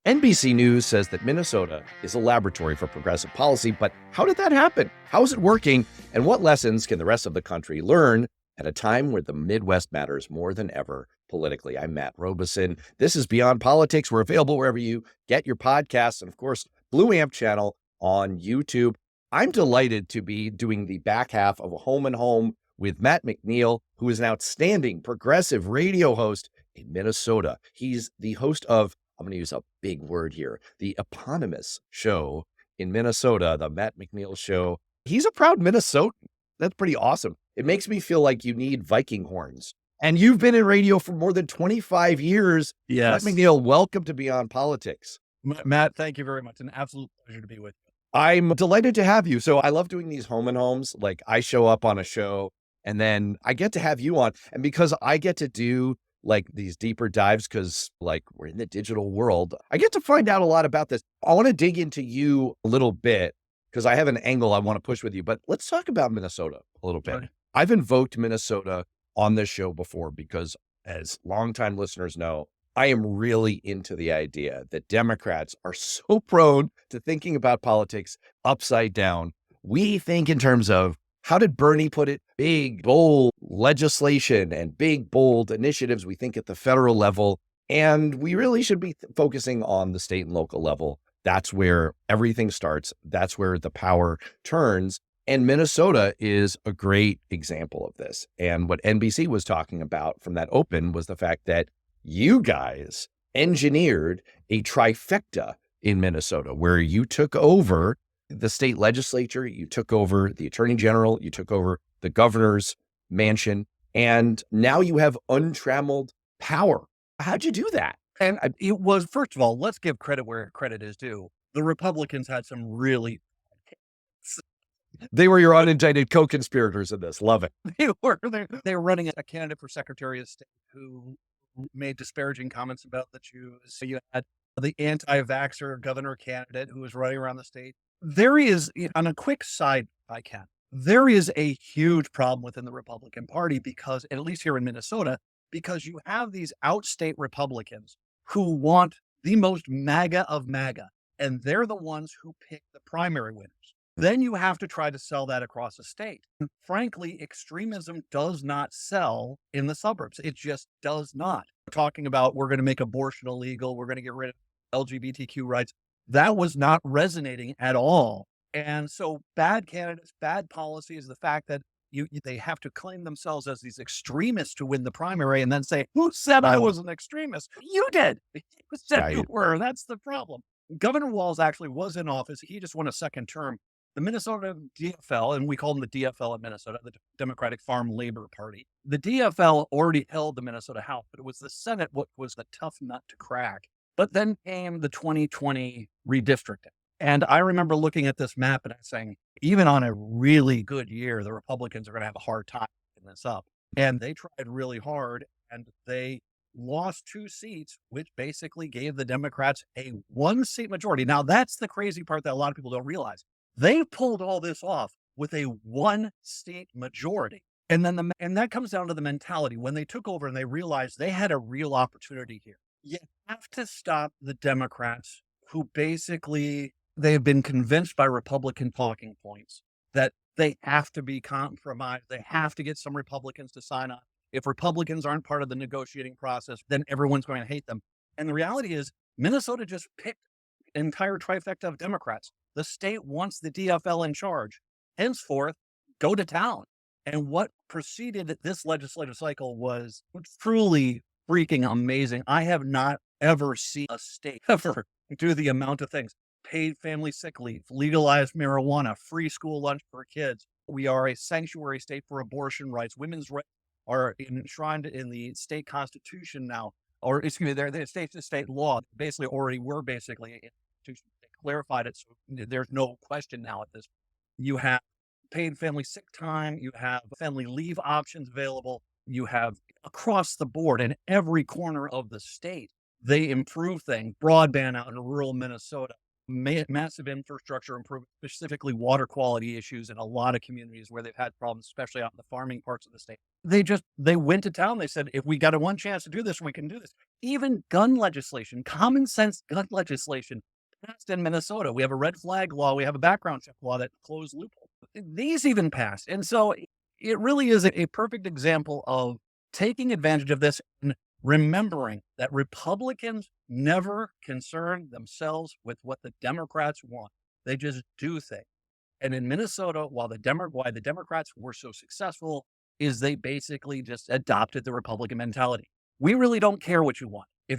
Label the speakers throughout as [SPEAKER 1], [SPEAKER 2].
[SPEAKER 1] NBC News says that Minnesota is a laboratory for progressive policy, but how did that happen? How is it working? And what lessons can the rest of the country learn at a time where the Midwest matters more than ever politically? I'm Matt Robeson. This is Beyond Politics. We're available wherever you get your podcasts and, of course, Blue Amp channel on YouTube. I'm delighted to be doing the back half of Home and Home with Matt McNeil, who is an outstanding progressive radio host in Minnesota. He's the host of, I'm going to use a big word here, the eponymous show in Minnesota, the Matt McNeil Show. He's a proud Minnesotan. That's pretty awesome. It makes me feel like you need Viking horns. And you've been in radio for more than 25 years.
[SPEAKER 2] Yes.
[SPEAKER 1] Matt McNeil, welcome to Beyond Politics.
[SPEAKER 2] Matt, thank you very much. An absolute pleasure to be with you.
[SPEAKER 1] I'm delighted to have you. So I love doing these home and homes. Like I show up on a show and then I get to have you on. And because I get to do like these deeper dives, because like we're in the digital world, I get to find out a lot about this. I want to dig into you a little bit because I have an angle I want to push with you, but let's talk about Minnesota a little bit.
[SPEAKER 2] Right.
[SPEAKER 1] I've invoked Minnesota on this show before because, as longtime listeners know, I am really into the idea that Democrats are so prone to thinking about politics upside down. We think in terms of, how did Bernie put it? Big, bold legislation and big, bold initiatives. We think at the federal level, and we really should be focusing on the state and local level. That's where everything starts. That's where the power turns. And Minnesota is a great example of this. And what NBC was talking about from that open was the fact that you guys engineered a trifecta in Minnesota where you took over the state legislature, you took over the attorney general, you took over the governor's mansion, and now you have untrammeled power. How'd you do that?
[SPEAKER 2] And it was, first of all, let's give credit where credit is due. The Republicans had some really...
[SPEAKER 1] They were your unindicted co-conspirators in this. Love it.
[SPEAKER 2] They were running a candidate for Secretary of State who made disparaging comments about the Jews. You had the anti-vaxxer governor candidate who was running around the state. There is, on a quick side, there is a huge problem within the Republican Party because, at least here in Minnesota, because you have these outstate Republicans who want the most MAGA of MAGA, and they're the ones who pick the primary winners. Then you have to try to sell that across the state. And frankly, extremism does not sell in the suburbs. It just does not. We're talking about we're going to make abortion illegal, we're going to get rid of LGBTQ rights. That was not resonating at all. And so bad candidates, bad policies, the fact that they have to claim themselves as these extremists to win the primary and then say, who said I was an extremist? You did. You said you were. That's the problem. Governor Walz actually was in office. He just won a second term. The Minnesota DFL, and we call them the DFL in Minnesota, the Democratic Farm Labor Party. The DFL already held the Minnesota House, but it was the Senate what was the tough nut to crack. But then came the 2020 redistricting. And I remember looking at this map and saying, even on a really good year, the Republicans are going to have a hard time picking this up. And they tried really hard and they lost 2 seats, which basically gave the Democrats a 1-seat majority. Now, that's the crazy part that a lot of people don't realize. They pulled all this off with a 1-seat majority. And then and that comes down to the mentality. When they took over and they realized they had a real opportunity here. You have to stop the Democrats who basically, they have been convinced by Republican talking points that they have to be compromised. They have to get some Republicans to sign on. If Republicans aren't part of the negotiating process, then everyone's going to hate them. And the reality is Minnesota just picked an entire trifecta of Democrats. The state wants the DFL in charge. Henceforth, go to town. And what preceded this legislative cycle was truly freaking amazing. I have not ever seen a state ever do the amount of things. Paid family sick leave, legalized marijuana, free school lunch for kids. We are a sanctuary state for abortion rights. Women's rights are enshrined in the state constitution now, or excuse me, they're the state law. Basically, already were basically in the constitution. They clarified it, so there's no question now at this. You have paid family sick time. You have family leave options available. You have across the board in every corner of the state. They improve things, broadband out in rural Minnesota. massive infrastructure improvement, specifically water quality issues in a lot of communities where they've had problems, especially out in the farming parts of the state. They went to town. They said, if we got a one chance to do this, we can do this. Even gun legislation, common sense gun legislation passed in Minnesota. We have a red flag law. We have a background check law that closed loopholes. These even passed. And so it really is a perfect example of taking advantage of this and remembering that Republicans never concern themselves with what the Democrats want. They just do things. And in Minnesota, why the Democrats were so successful is they basically just adopted the Republican mentality. We really don't care what you want. If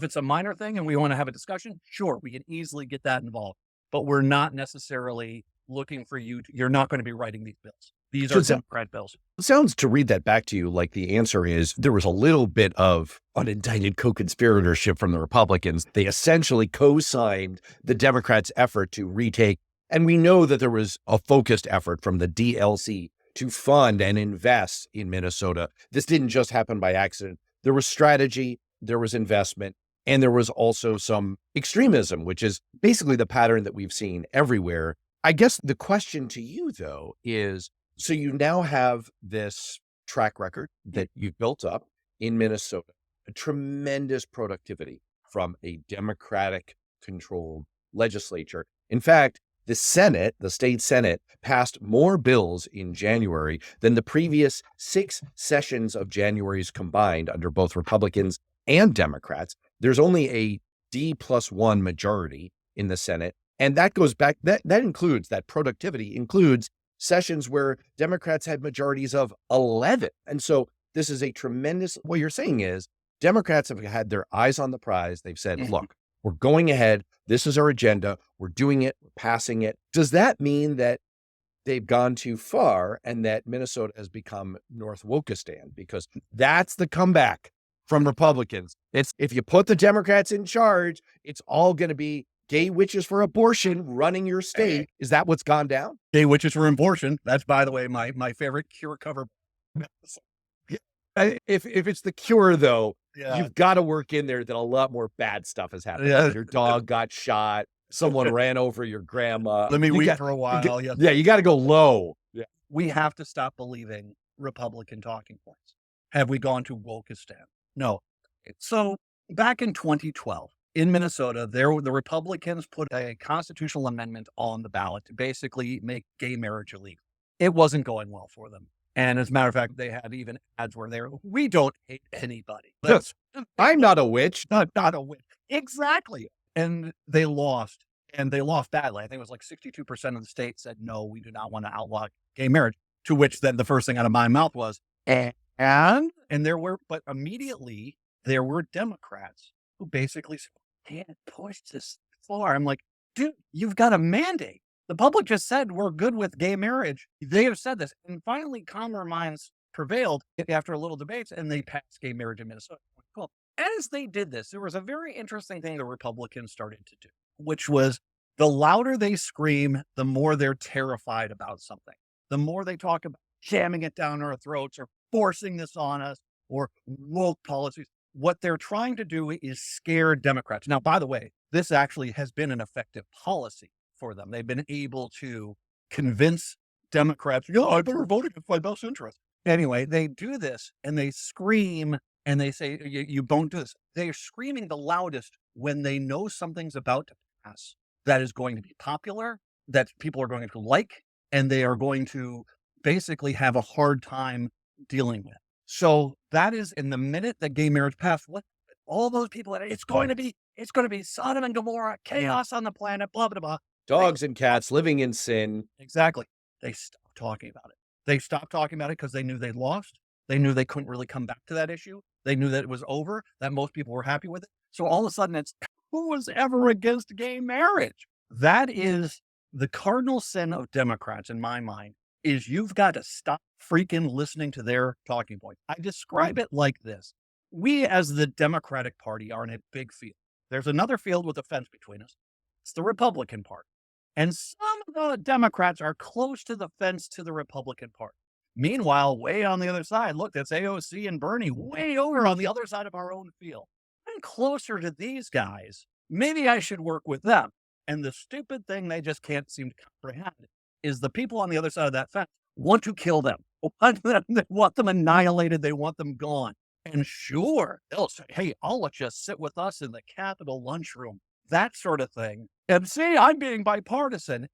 [SPEAKER 2] it's a minor thing and we want to have a discussion, sure, we can easily get that involved. But we're not necessarily looking for you're not going to be writing these bills. These are Democrat bills.
[SPEAKER 1] It sounds, to read that back to you, like the answer is there was a little bit of unindicted co-conspiratorship from the Republicans. They essentially co-signed the Democrats' effort to retake. And we know that there was a focused effort from the DLC to fund and invest in Minnesota. This didn't just happen by accident. There was strategy, there was investment, and there was also some extremism, which is basically the pattern that we've seen everywhere. I guess the question to you, though, is, so you now have this track record that you've built up in Minnesota, a tremendous productivity from a Democratic-controlled legislature. In fact, the Senate, the state Senate, passed more bills in January than the previous 6 sessions of January's combined under both Republicans and Democrats. There's only a D+1 majority in the Senate. And that goes back, that includes, that productivity includes sessions where Democrats had majorities of 11. And so this is a tremendous, what you're saying is Democrats have had their eyes on the prize. They've said, look, we're going ahead. This is our agenda. We're doing it. We're passing it. Does that mean that they've gone too far and that Minnesota has become North Wokistan? Because that's the comeback from Republicans. It's, if you put the Democrats in charge, it's all going to be gay witches for abortion running your state. Is that what's gone down?
[SPEAKER 2] Gay witches for abortion. That's, by the way, my favorite Cure cover.
[SPEAKER 1] If it's the Cure, though, you've got to work in there that a lot more bad stuff has happened. Your dog got shot. Someone ran over your grandma.
[SPEAKER 2] Let me weep for a while.
[SPEAKER 1] You got to go low. Yeah.
[SPEAKER 2] We have to stop believing Republican talking points. Have we gone to Wokistan? No. So back in 2012, in Minnesota, the Republicans put a constitutional amendment on the ballot to basically make gay marriage illegal. It wasn't going well for them. And as a matter of fact, they had even ads where we don't hate anybody.
[SPEAKER 1] I'm not a witch.
[SPEAKER 2] Not a witch. Exactly. And they lost. And they lost badly. I think it was like 62% of the state said, no, we do not want to outlaw gay marriage. To which then the first thing out of my mouth was, but immediately there were Democrats who basically said, can't push this far. I'm like, dude, you've got a mandate. The public just said we're good with gay marriage. They have said this. And finally, calmer minds prevailed after a little debates, and they passed gay marriage in Minnesota. Cool. As they did this, there was a very interesting thing the Republicans started to do, which was the louder they scream, the more they're terrified about something. The more they talk about jamming it down our throats or forcing this on us or woke policies, what they're trying to do is scare Democrats. Now, by the way, this actually has been an effective policy for them. They've been able to convince Democrats, I better vote against my best interest. Anyway, they do this and they scream and they say, you don't do this. They're screaming the loudest when they know something's about to pass that is going to be popular, that people are going to like, and they are going to basically have a hard time dealing with. So that is, in the minute that gay marriage passed, what all those people, it's going to be Sodom and Gomorrah, chaos on the planet, blah, blah, blah.
[SPEAKER 1] Dogs and cats living in sin.
[SPEAKER 2] Exactly. They stopped talking about it. They stopped talking about it because they knew they'd lost. They knew they couldn't really come back to that issue. They knew that it was over, that most people were happy with it. So all of a sudden it's, who was ever against gay marriage? That is the cardinal sin of Democrats in my mind, is you've got to stop freaking listening to their talking point. I describe it like this. We as the Democratic Party are in a big field. There's another field with a fence between us. It's the Republican Party. And some of the Democrats are close to the fence to the Republican Party. Meanwhile, way on the other side, look, that's AOC and Bernie way over on the other side of our own field. I'm closer to these guys. Maybe I should work with them. And the stupid thing they just can't seem to comprehend is the people on the other side of that fence want to kill them. They want them annihilated. They want them gone. And sure, they'll say, hey, I'll let you sit with us in the Capitol lunchroom, that sort of thing. And see, I'm being bipartisan.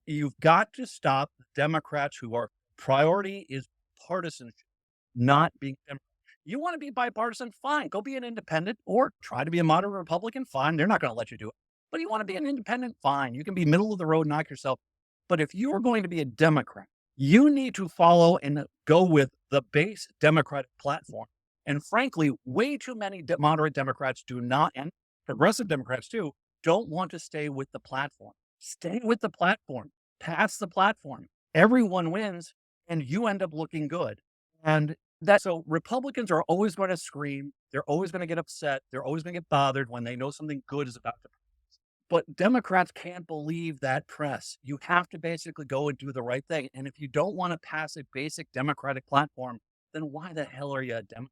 [SPEAKER 2] You've got to stop the Democrats who are priority is partisanship, not being Democrat. You want to be bipartisan? Fine. Go be an independent or try to be a moderate Republican. Fine. They're not going to let you do it. But you want to be an independent? Fine. You can be middle of the road, knock yourself. But if you're going to be a Democrat, you need to follow and go with the base Democratic platform. And frankly, way too many moderate Democrats do not, and progressive Democrats too, don't want to stay with the platform. Stay with the platform, pass the platform. Everyone wins, and you end up looking good. And so Republicans are always going to scream. They're always going to get upset. They're always going to get bothered when they know something good is about to happen. But Democrats can't believe that press. You have to basically go and do the right thing. And if you don't want to pass a basic Democratic platform, then why the hell are you a Democrat?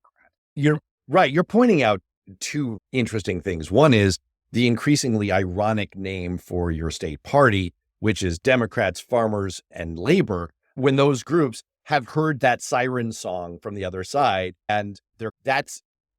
[SPEAKER 1] You're right. You're pointing out two interesting things. One is the increasingly ironic name for your state party, which is Democrats, Farmers, and Labor, when those groups have heard that siren song from the other side. And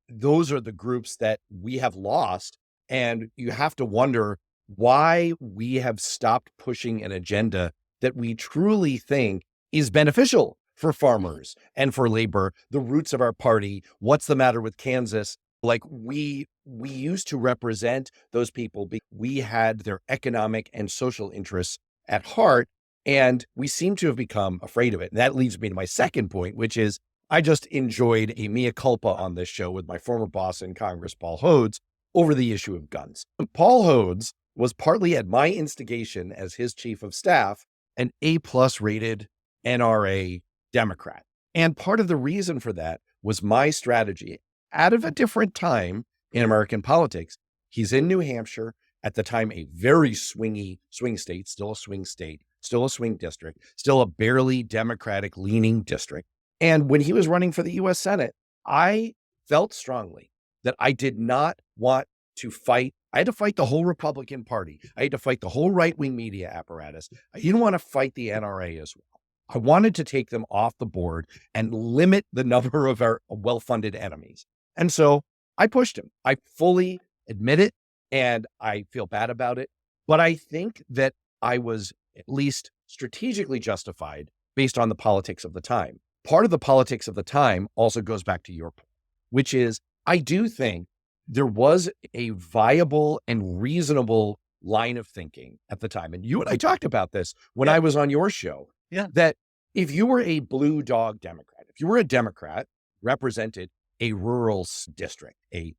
[SPEAKER 1] those are the groups that we have lost. And you have to wonder why we have stopped pushing an agenda that we truly think is beneficial for farmers and for labor, the roots of our party. What's the matter with Kansas? Like we used to represent those people because we had their economic and social interests at heart, and we seem to have become afraid of it. And that leads me to my second point, which is I just enjoyed a mea culpa on this show with my former boss in Congress, Paul Hodes, over the issue of guns. Paul Hodes was partly at my instigation as his chief of staff, an A+ rated NRA Democrat. And part of the reason for that was my strategy. Out of a different time in American politics, he's in New Hampshire, at the time a very swing state, still a swing state, still a swing district, still a barely Democratic leaning district. And when he was running for the US Senate, I felt strongly that I did not want to fight. I had to fight the whole Republican Party. I had to fight the whole right-wing media apparatus. I didn't want to fight the NRA as well. I wanted to take them off the board and limit the number of our well-funded enemies. And so I pushed him. I fully admit it, and I feel bad about it. But I think that I was at least strategically justified based on the politics of the time. Part of the politics of the time also goes back to your point, which is I do think there was a viable and reasonable line of thinking at the time. And you and I talked about this when I was on your show, that if you were a blue dog Democrat, if you were a Democrat, represented a rural district, a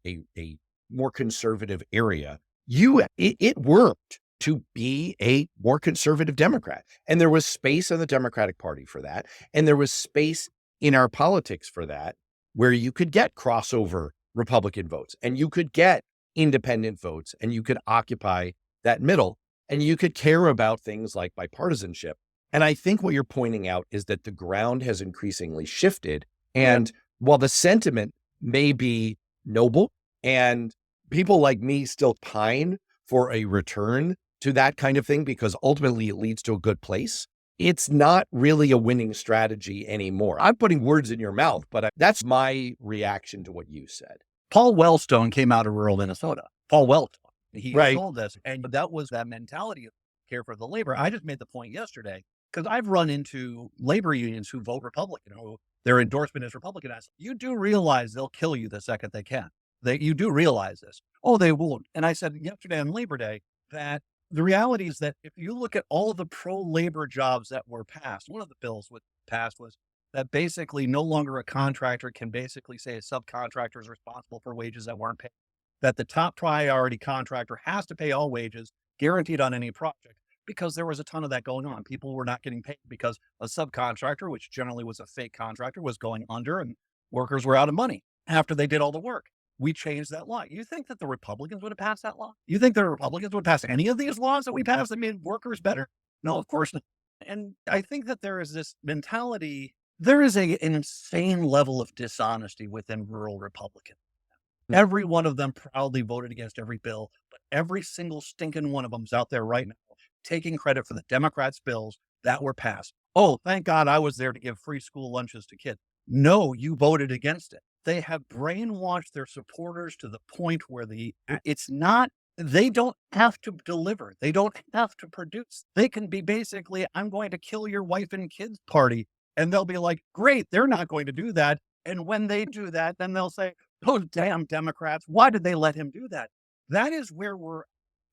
[SPEAKER 1] more conservative area, it worked to be a more conservative Democrat. And there was space in the Democratic Party for that. And there was space in our politics for that, where you could get crossover Republican votes and you could get independent votes and you could occupy that middle and you could care about things like bipartisanship. And I think what you're pointing out is that the ground has increasingly shifted. And while the sentiment may be noble and people like me still pine for a return to that kind of thing because ultimately it leads to a good place, it's not really a winning strategy anymore. I'm putting words in your mouth, but that's my reaction to what you said.
[SPEAKER 2] Paul Wellstone came out of rural Minnesota. Paul Wellstone. He told us, and that was that mentality of care for the labor. I just made the point yesterday because I've run into labor unions who vote Republican, who their endorsement is Republican. I said, you do realize they'll kill you the second they can. You do realize this. Oh, they won't. And I said yesterday on Labor Day that the reality is that if you look at all of the pro-labor jobs that were passed, one of the bills passed was that basically no longer a contractor can basically say a subcontractor is responsible for wages that weren't paid, that the top priority contractor has to pay all wages guaranteed on any project, because there was a ton of that going on. People were not getting paid because a subcontractor, which generally was a fake contractor, was going under and workers were out of money after they did all the work. We changed that law. You think that the Republicans would have passed that law? You think the Republicans would pass any of these laws that we passed that made workers better? No, of course not. And I think that there is this mentality, there is an insane level of dishonesty within rural Republicans. Every one of them proudly voted against every bill, but Every single stinking one of them's out there right now taking credit for the Democrats' bills that were passed. Oh, thank God I was there to give free school lunches to kids. No, you voted against it. They have brainwashed their supporters to the point where it's not, they don't have to deliver. They don't have to produce. They can be basically, I'm going to kill your wife and kids party. And they'll be like, great, they're not going to do that. And when they do that, then they'll say, oh, damn Democrats, why did they let him do that? That is where we're,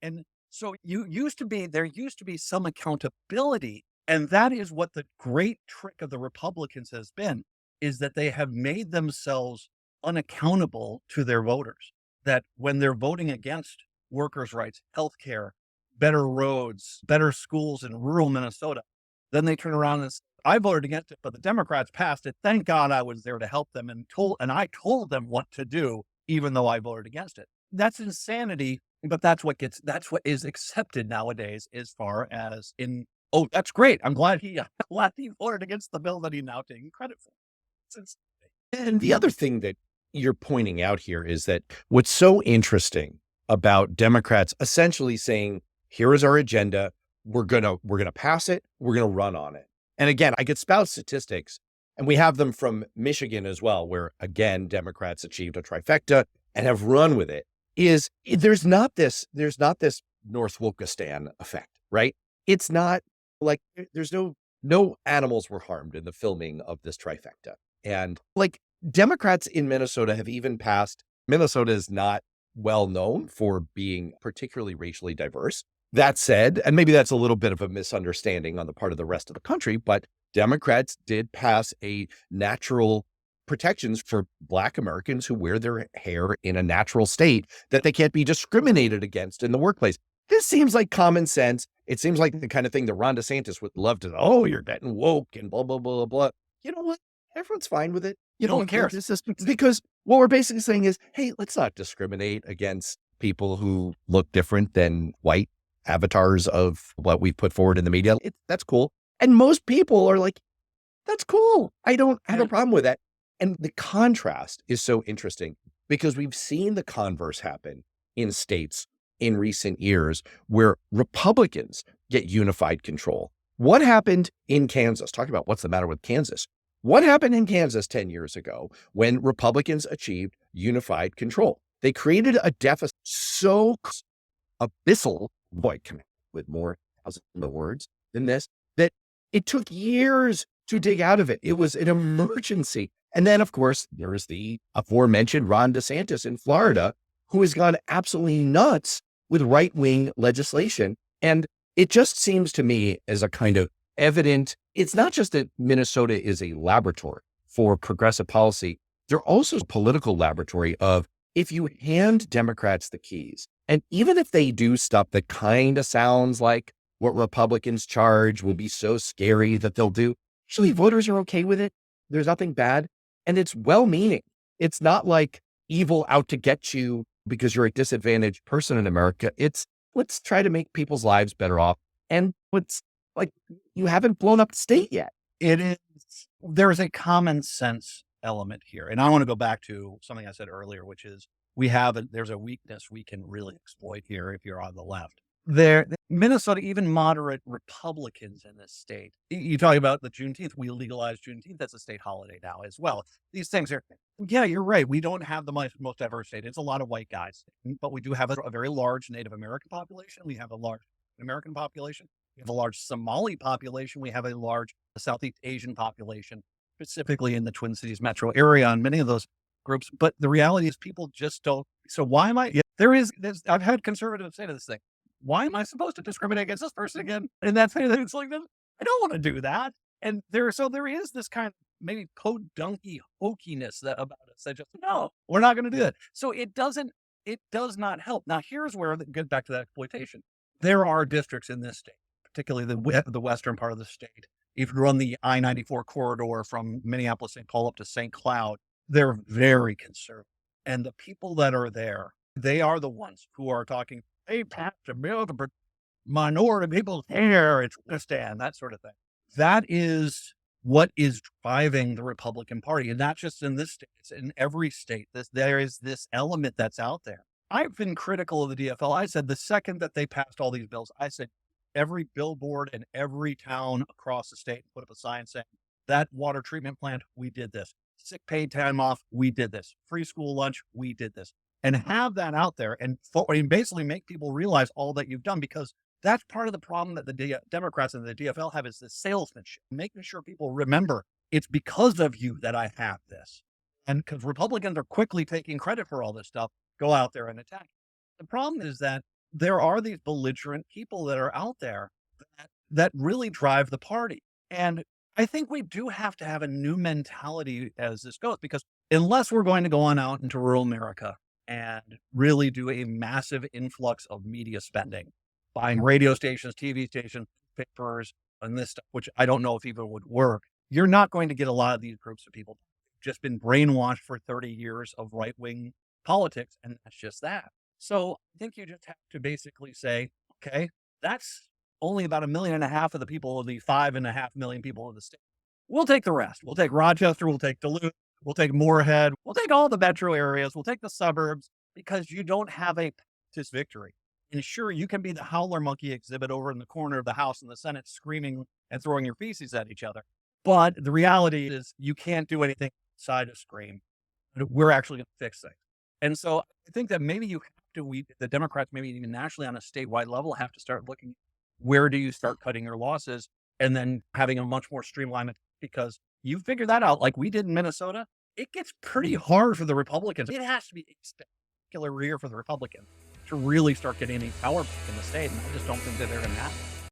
[SPEAKER 2] and so there used to be some accountability. And that is what the great trick of the Republicans has been, is that they have made themselves unaccountable to their voters. That when they're voting against workers' rights, healthcare, better roads, better schools in rural Minnesota, then they turn around and say, I voted against it, but the Democrats passed it. Thank God I was there to help them and I told them what to do, even though I voted against it. That's insanity, but that's what is accepted nowadays as far as oh, that's great. I'm glad he voted against the bill that he's now taking credit for.
[SPEAKER 1] And the other thing that you're pointing out here is that what's so interesting about Democrats essentially saying, here is our agenda. We're going to pass it. We're going to run on it. And again, I could spout statistics, and we have them from Michigan as well, where again, Democrats achieved a trifecta and have run with it. There's not this North Wokistan effect, right? It's not like there's no animals were harmed in the filming of this trifecta. And like Democrats in Minnesota have even passed, Minnesota is not well known for being particularly racially diverse. That said, and maybe that's a little bit of a misunderstanding on the part of the rest of the country, but Democrats did pass a natural protections for Black Americans who wear their hair in a natural state, that they can't be discriminated against in the workplace. This seems like common sense. It seems like the kind of thing that Ron DeSantis would love to, oh, you're getting woke and blah, blah, blah, blah. You know what? Everyone's fine with it. You don't care. This is because what we're basically saying is, hey, let's not discriminate against people who look different than white avatars of what we've put forward in the media. That's cool. And most people are like, that's cool. I don't have a problem with that. And the contrast is so interesting because we've seen the converse happen in states in recent years where Republicans get unified control. What happened in Kansas? Talk about what's the matter with Kansas. What happened in Kansas 10 years ago when Republicans achieved unified control? They created a deficit so abyssal, boy, with more thousands of words than this, that it took years to dig out of it. It was an emergency. And then, of course, there is the aforementioned Ron DeSantis in Florida, who has gone absolutely nuts with right-wing legislation. And it just seems to me as a kind of evident, it's not just that Minnesota is a laboratory for progressive policy. They're also a political laboratory of, if you hand Democrats the keys, and even if they do stuff that kind of sounds like what Republicans charge will be so scary that they'll do, usually voters are okay with it. There's nothing bad. And it's well-meaning. It's not like evil out to get you because you're a disadvantaged person in America. It's let's try to make people's lives better off. And it's like, you haven't blown up the state yet.
[SPEAKER 2] It is, there is a common sense element here. And I want to go back to something I said earlier, which is there's a weakness we can really exploit here if you're on the left. Minnesota, even moderate Republicans in this state, you talk about the Juneteenth, we legalized Juneteenth. That's a state holiday now as well. These things are, yeah, you're right. We don't have the most diverse state. It's a lot of white guys, but we do have a very large Native American population. We have a large American population. We have a large Somali population. We have a large Southeast Asian population, specifically in the Twin Cities metro area and many of those groups. But the reality is people just don't. So why am I, I've had conservatives say to this thing, why am I supposed to discriminate against this person again? And that's it's like, I don't want to do that. And there is this kind of maybe podunky hokiness about us that just, no, we're not going to do that. So it does not help. Now, here's where get back to that exploitation. There are districts in this state, particularly the western part of the state. If you run the I-94 corridor from Minneapolis, St. Paul up to St. Cloud, they're very conservative. And the people that are there, they are the ones who are talking, they passed a bill to minority people's hair, it's going to stand, that sort of thing. That is what is driving the Republican Party. And not just in this state, it's in every state. There is this element that's out there. I've been critical of the DFL. I said the second that they passed all these bills, I said every billboard in every town across the state put up a sign saying that water treatment plant, we did this. Sick paid time off, we did this. Free school lunch, we did this. And have that out there and basically make people realize all that you've done, because that's part of the problem that the Democrats and the DFL have, is the salesmanship, making sure people remember it's because of you that I have this. And because Republicans are quickly taking credit for all this stuff, go out there and attack. The problem is that there are these belligerent people that are out there that really drive the party. And I think we do have to have a new mentality as this goes, because unless we're going to go on out into rural America and really do a massive influx of media spending, buying radio stations, TV stations, papers, and this stuff, which I don't know if even would work, you're not going to get a lot of these groups of people just been brainwashed for 30 years of right-wing politics, and that's just that. So I think you just have to basically say, okay, that's only about 1.5 million of the people of the 5.5 million people of the state. We'll take the rest. We'll take Rochester, we'll take Duluth, we'll take Moorhead, we'll take all the metro areas, we'll take the suburbs, because you don't have a this victory. And sure, you can be the howler monkey exhibit over in the corner of the House and the Senate screaming and throwing your feces at each other. But the reality is you can't do anything outside of scream. We're actually going to fix things. And so I think that maybe you have to, the Democrats, maybe even nationally on a statewide level, have to start looking, where do you start cutting your losses, and then having a much more streamlined, because you figure that out like we did in Minnesota. It gets pretty hard for the Republicans. It has to be a spectacular year for the Republicans to really start getting any power back in the state. And I just don't think that they're going to happen.